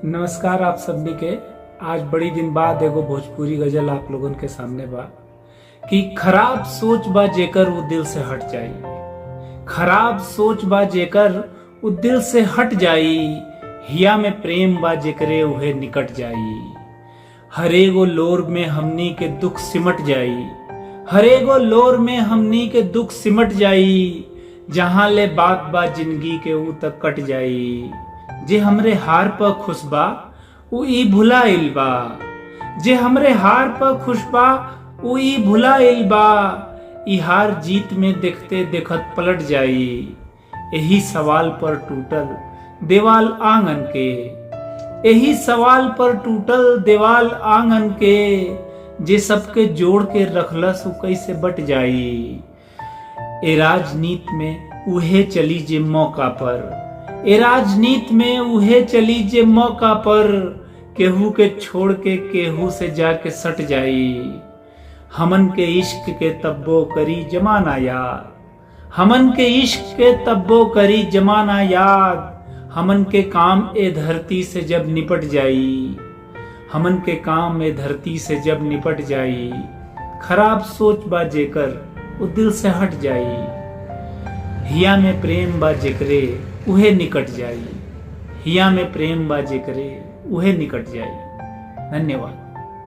नमस्कार आप सभी के। आज बड़ी दिन बाद एगो भोजपुरी गजल आप लोगन के सामने बा कि खराब सोच बा जेकर वो दिल से हट जाई। खराब सोच बा जेकर वो दिल से हट जाई। हिया में प्रेम बा जेकरे उहे निकट जाई। हरेगो लोर में हमनी के दुख सिमट जाई। हरेगो लोर में हमनी के दुख सिमट जाई। जहां ले बात बा जिंदगी के ऊ तक कट जाई। जे हमरे हार पर खुश बा ऊ ई भुलाइल बा। जे हमरे हार पर खुश बा ऊ ई भुलाइल बा। ई हार जीत में देखते देखत पलट जाई। यही सवाल पर टूटल देवाल आंगन के। यही सवाल पर टूटल देवाल आंगन के। जे सबके जोड़ के रखलस ऊ कैसे बट जाई। ए राजनीत में उहे चली जे मौका पर। ए राजनीत में उहे चली जे मौका पर। केहू के छोड़ के केहू से जाके सट जाई। हमन के इश्क के तब्बो करी जमाना याद। हमन के इश्क के तब्बो करी जमाना याद। हमन के काम ए धरती से जब निपट जाई। हमन के काम ए धरती से जब निपट जाई। खराब सोच बा जेकर वो दिल से हट जाई। हिया में प्रेम बा जेकरे उहे निकट जाई। हिया में प्रेम बा जेकरे उहे निकट जाई। धन्यवाद।